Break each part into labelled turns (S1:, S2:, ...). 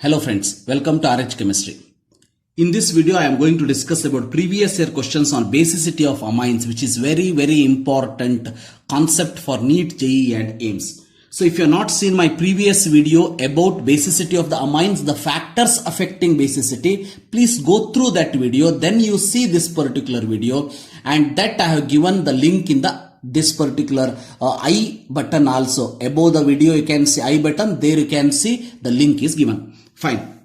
S1: Hello friends, welcome to RH Chemistry. In this video I am going to discuss about previous year questions on basicity of amines, which is very important concept for NEET, JEE and AIIMS. So if you have not seen my previous video about basicity of the amines, the factors affecting basicity, please go through that video, then you see this particular video, and that I have given the link in this particular I button also. Above the video you can see I button, there you can see the link is given. Fine.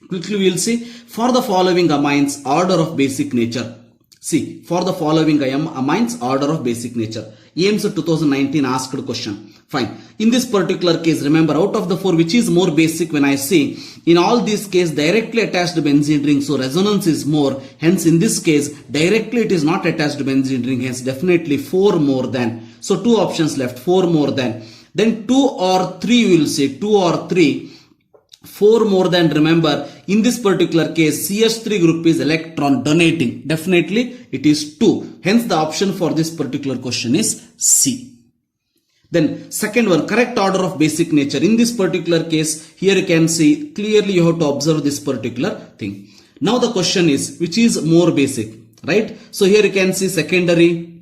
S1: Quickly we will see for the following amines order of basic nature. See, for the following amines order of basic nature. AIIMS 2019 asked question. Fine. In this particular case, remember out of the four, which is more basic when I see, in all these cases directly attached benzene ring, so resonance is more. Hence in this case directly it is not attached benzene ring, hence definitely 4 more than. So two options left, 4 more than. Then 2 or 3 we will say, 2 or 3. 4 more than, remember in this particular case CH3 group is electron donating, definitely it is 2, hence the option for this particular question is C. Then second one, correct order of basic nature. In this particular case here you can see clearly, you have to observe this particular thing. Now the question is which is more basic, right? So here you can see secondary,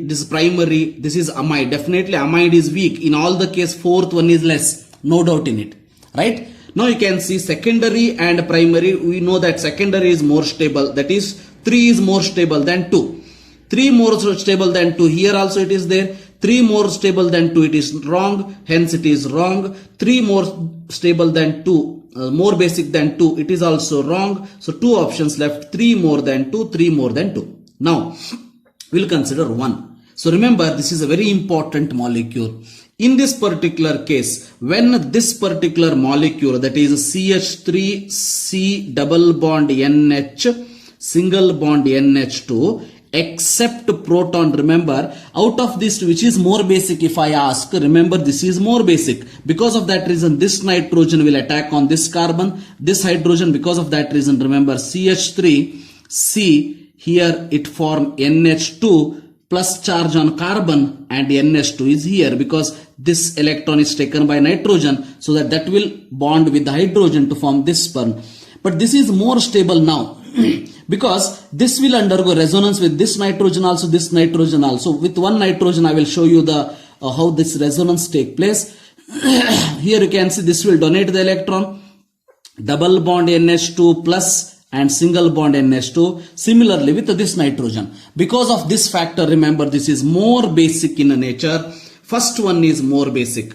S1: this is primary, this is amide. Definitely amide is weak, in all the case fourth one is less, no doubt in it. Right? Now you can see secondary and primary. We know that secondary is more stable. That is 3 is more stable than 2. 3 more stable than 2. Here also it is there. 3 more stable than 2. It is wrong. Hence it is wrong. 3 more stable than 2. More basic than 2. It is also wrong. So two options left. 3 more than 2. 3 more than 2. Now we'll consider 1. So remember, this is a very important molecule. In this particular case, when this particular molecule, that is CH3C double bond NH single bond NH2 except proton, remember out of this which is more basic, if I ask, remember this is more basic. Because of that reason this nitrogen will attack on this carbon, this hydrogen. Because of that reason, remember CH3C, here it form NH2 plus charge on carbon and NH2 is here, because this electron is taken by nitrogen, so that will bond with the hydrogen to form this sperm. But this is more stable now because this will undergo resonance with this nitrogen also, this nitrogen also. With one nitrogen I will show you the how this resonance take place. Here you can see this will donate the electron, double bond NH2 plus and single bond NH2. Similarly with this nitrogen, because of this factor, remember this is more basic in nature. First one is more basic,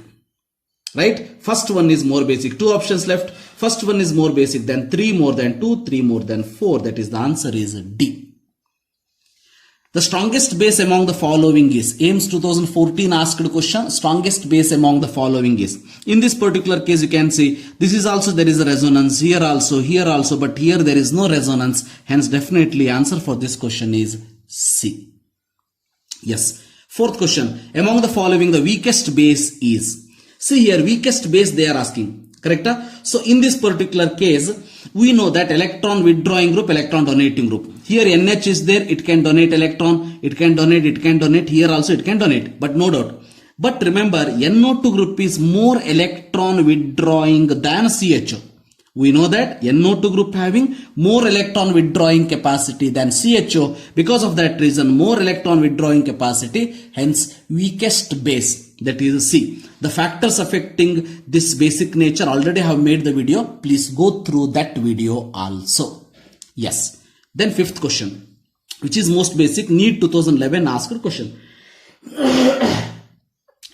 S1: right? First one is more basic. Two options left. First one is more basic, then 3 more than 2, 3 more than 4. That is the answer is D. The strongest base among the following is, AIIMS 2014 asked question, strongest base among the following is. In this particular case you can see this is also, there is a resonance here also, but here there is no resonance, hence definitely answer for this question is C. Yes. Fourth question, among the following the weakest base is. See here, weakest base they are asking, correct? So in this particular case we know that electron withdrawing group, electron donating group. Here NH is there, it can donate electron, it can donate, here also it can donate, but no doubt. But remember, NO2 group is more electron withdrawing than CHO. We know that NO2 group having more electron withdrawing capacity than CHO. Because of that reason, more electron withdrawing capacity, hence weakest base, that is C. The factors affecting this basic nature already have made the video. Please go through that video also. Yes. Then fifth question, which is most basic, NEET 2011 asked question.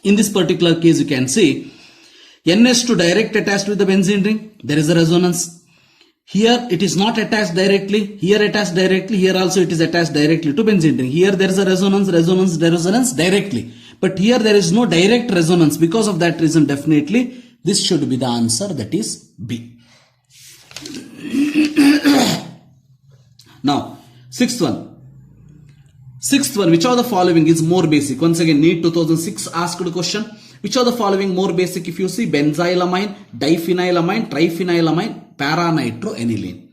S1: In this particular case you can see NH2 direct attached with the benzene ring, there is a resonance. Here it is not attached directly, here attached directly, here also it is attached directly to benzene ring. Here there is a resonance directly. But here there is no direct resonance. Because of that reason definitely this should be the answer, that is B. Now sixth one, which of the following is more basic? Once again NEET 2006 asked question. Which of the following more basic? If you see benzylamine, diphenylamine, triphenylamine, paranitroaniline.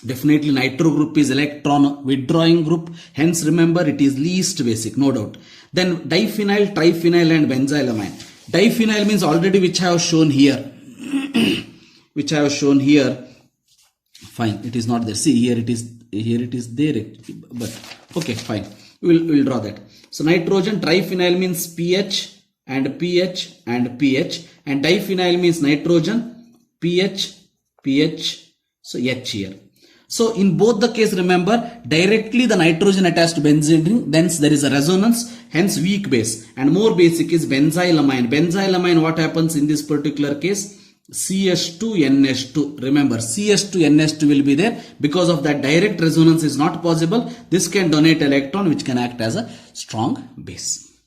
S1: Definitely nitro group is electron withdrawing group. Hence remember it is least basic, no doubt. Then diphenyl, triphenyl and benzylamine. Diphenyl means already which I have shown here. which I have shown here. Fine, it is not there. See, here it is there, but okay, fine. We'll draw that. So nitrogen triphenyl means pH and pH and pH, and diphenyl means nitrogen, pH, pH, so H here. So in both the case, remember, directly the nitrogen attached to benzene ring, thence there is a resonance, hence weak base, and more basic is benzylamine. Benzylamine, what happens in this particular case? CH2NH2. Remember, CH2NH2 will be there. Because of that, direct resonance is not possible. This can donate electron, which can act as a strong base.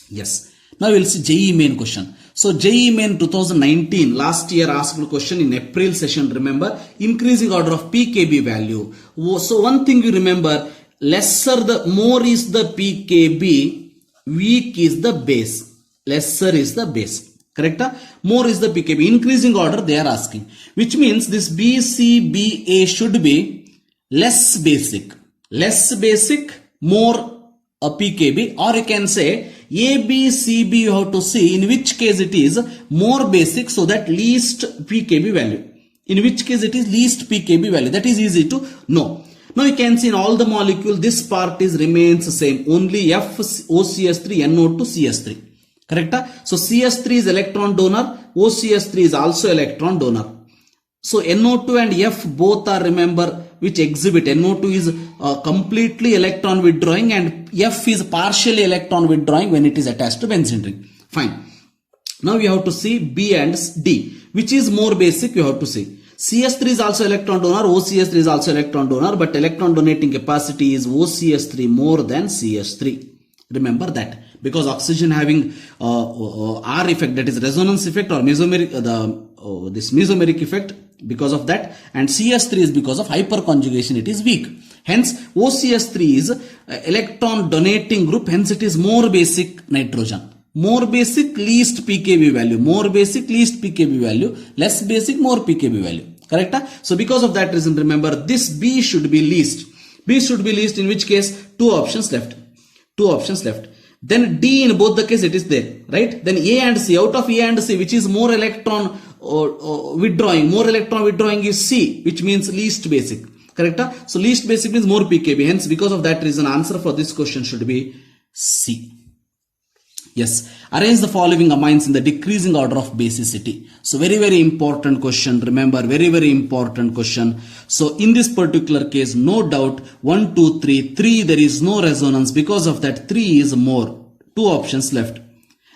S1: Yes. Now we will see JEE main question. So JEE main 2019, last year asked a question in April session, remember, increasing order of pKb value. So one thing you remember, more is the pKb, weak is the base. Lesser is the base. Correct? More is the pKb. Increasing order they are asking. Which means this BCBA should be less basic. Less basic, more a pKb, or you can say ABCB you have to see in which case it is more basic, so that least pKb value. In which case it is least pKb value. That is easy to know. Now you can see in all the molecule this part is remains the same. Only FOCH3 NO2 CH3. Correct? So CH3 is electron donor. OCH3 is also electron donor. So NO2 and F both are, remember, which exhibit. NO2 is completely electron withdrawing and F is partially electron withdrawing when it is attached to benzene ring. Fine. Now we have to see B and D. Which is more basic, you have to see. CH3 is also electron donor, OCH3 is also electron donor, but electron donating capacity is OCH3 more than CH3. Remember that. Because oxygen having R effect, that is resonance effect, or mesomeric, this mesomeric effect, because of that, and CH3 is because of hyperconjugation, it is weak. Hence OCH3 is electron donating group, hence it is more basic nitrogen. More basic, least pKb value. More basic, least pKb value. Less basic, more pKb value. Correct? So because of that reason, remember, this B should be least. B should be least, in which case two options left. Two options left. Then D, in both the case it is there, right? Then A and C. Out of A and C, which is more electron withdrawing, more electron withdrawing is C, which means least basic. Correct? So least basic means more pKb. Hence, because of that reason, answer for this question should be C. Yes, arrange the following amines in the decreasing order of basicity. So very important question. Remember, very important question. So in this particular case, no doubt 1, 2, 3. 3 there is no resonance. Because of that, 3 is more. Two options left.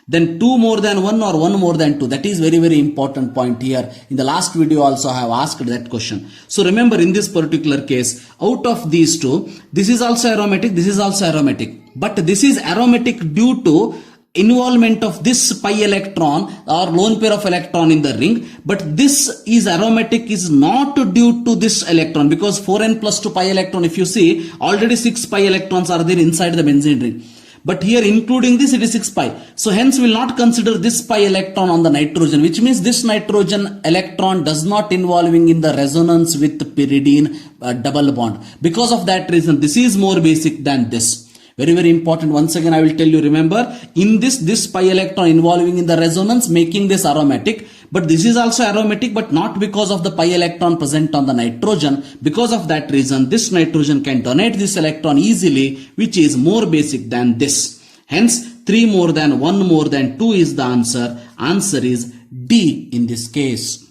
S1: Then 2 more than 1 or 1 more than 2. That is very important point here. In the last video also I have asked that question. So remember, in this particular case, out of these two, this is also aromatic, this is also aromatic. But this is aromatic due to involvement of this pi electron or lone pair of electron in the ring, but this is aromatic is not due to this electron, because 4n plus 2 pi electron, if you see, already 6 pi electrons are there inside the benzene ring, but here including this it is 6 pi. So hence we will not consider this pi electron on the nitrogen, which means this nitrogen electron does not involving in the resonance with pyridine double bond. Because of that reason, this is more basic than this. Very important. Once again I will tell you, remember, in this pi electron involving in the resonance, making this aromatic, but this is also aromatic, but not because of the pi electron present on the nitrogen. Because of that reason, this nitrogen can donate this electron easily, which is more basic than this. Hence 3 more than 1 more than 2 is the answer. Answer is D in this case.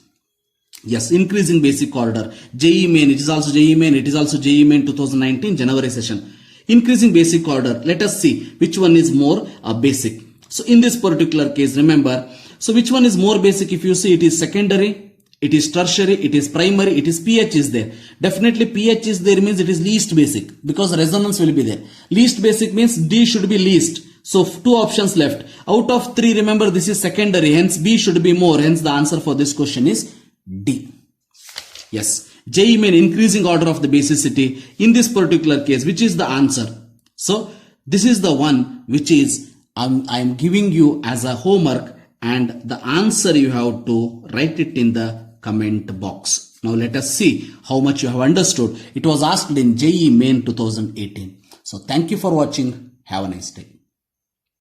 S1: Yes, increasing basic order. JEE main, it is also JEE main, it is also JEE main 2019 January session. Increasing basic order. Let us see which one is more basic. So in this particular case, remember, so which one is more basic? If you see, it is secondary, it is tertiary, it is primary, it is pH is there. Definitely pH is there means it is least basic, because resonance will be there. Least basic means D should be least. So 2 options left. Out of 3, remember, this is secondary, hence B should be more. Hence the answer for this question is D. Yes. JEE main, increasing order of the basicity in this particular case, which is the answer. So this is the one which is I am giving you as a homework, and the answer you have to write it in the comment box. Now let us see how much you have understood. It was asked in JEE main 2018. So thank you for watching. Have a nice day.